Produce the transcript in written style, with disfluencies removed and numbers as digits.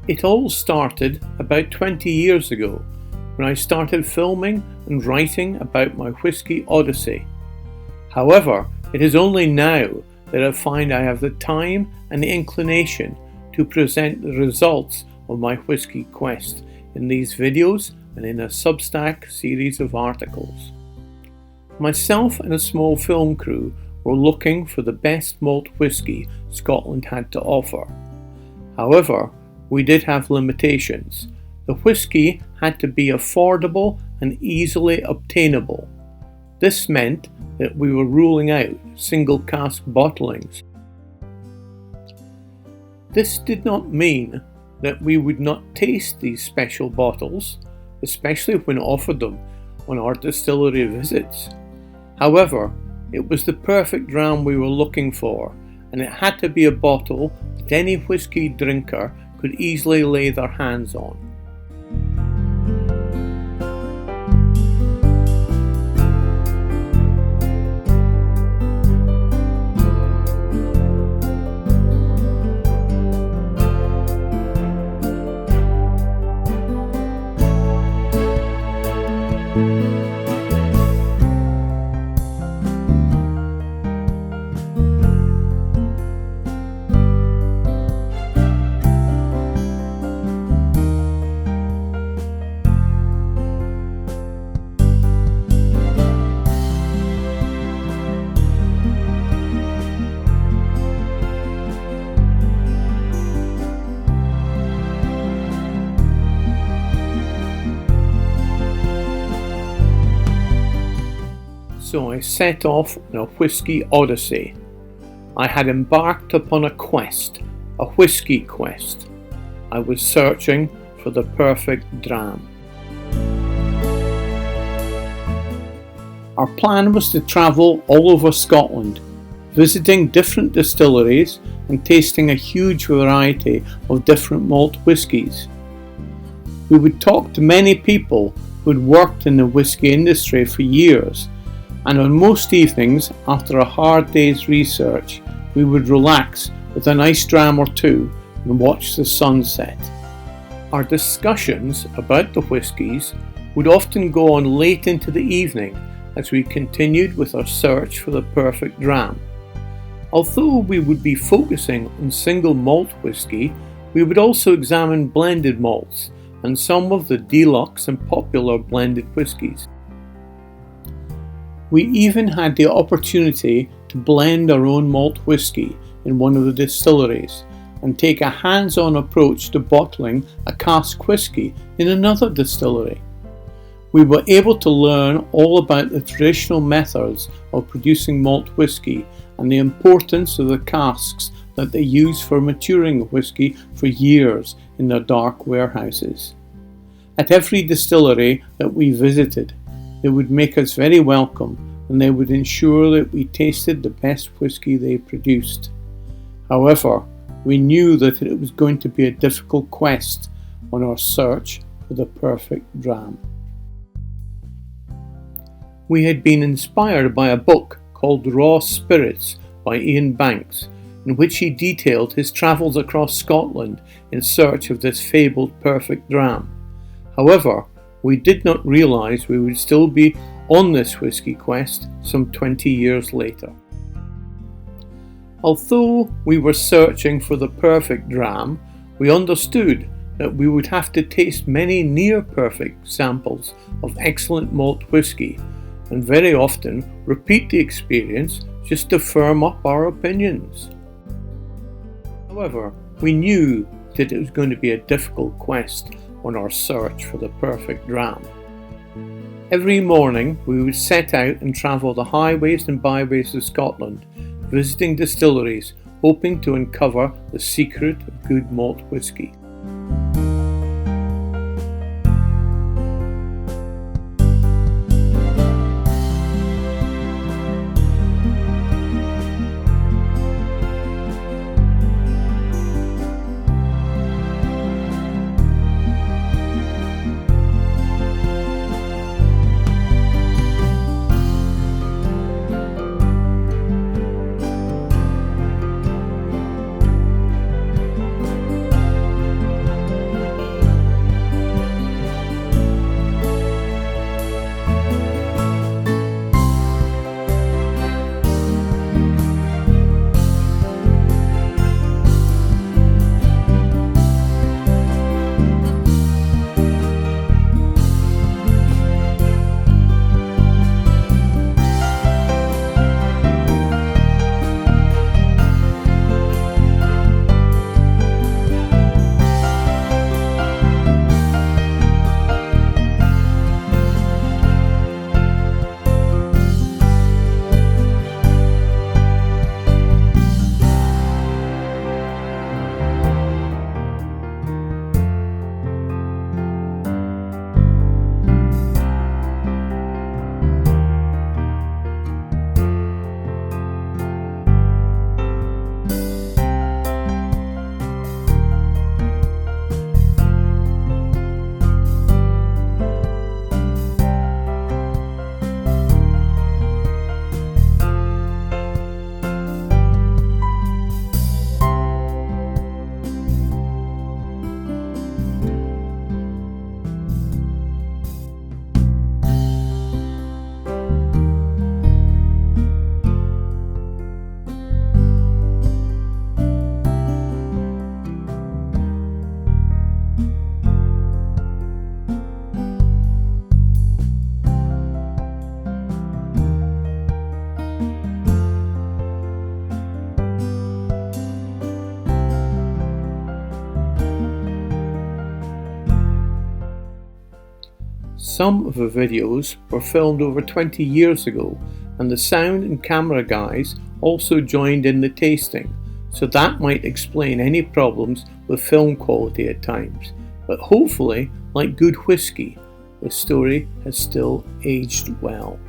It all started about 20 years ago when I started filming and writing about my whisky odyssey. However, it is only now that I find I have the time and the inclination to present the results of my whisky quest in these videos and in a Substack series of articles. Myself and a small film crew were looking for the best malt whisky Scotland had to offer. However, we did have limitations. The whisky had to be affordable and easily obtainable. This meant that we were ruling out single cask bottlings. This did not mean that we would not taste these special bottles, especially when offered them on our distillery visits. However, it was the perfect dram we were looking for, and it had to be a bottle that any whisky drinker could easily lay their hands on. So I set off on a whisky odyssey. I had embarked upon a quest, a whisky quest. I was searching for the perfect dram. Our plan was to travel all over Scotland, visiting different distilleries and tasting a huge variety of different malt whiskies. We would talk to many people who had worked in the whisky industry for years, and on most evenings, after a hard day's research, we would relax with a nice dram or two and watch the sunset. Our discussions about the whiskies would often go on late into the evening as we continued with our search for the perfect dram. Although we would be focusing on single malt whisky, we would also examine blended malts and some of the deluxe and popular blended whiskies. We even had the opportunity to blend our own malt whisky in one of the distilleries and take a hands-on approach to bottling a cask whisky in another distillery. We were able to learn all about the traditional methods of producing malt whisky and the importance of the casks that they use for maturing whisky for years in their dark warehouses. At every distillery that we visited, they would make us very welcome, and they would ensure that we tasted the best whisky they produced. However, we knew that it was going to be a difficult quest on our search for the perfect dram. We had been inspired by a book called Raw Spirits by Ian Banks, in which he detailed his travels across Scotland in search of this fabled perfect dram. However, we did not realise we would still be on this whisky quest some 20 years later. Although we were searching for the perfect dram, we understood that we would have to taste many near-perfect samples of excellent malt whisky, and very often repeat the experience just to firm up our opinions. However, we knew that it was going to be a difficult quest on our search for the perfect dram. Every morning we would set out and travel the highways and byways of Scotland, visiting distilleries, hoping to uncover the secret of good malt whisky. Some of the videos were filmed over 20 years ago, and the sound and camera guys also joined in the tasting, so that might explain any problems with film quality at times. But hopefully, like good whiskey, the story has still aged well.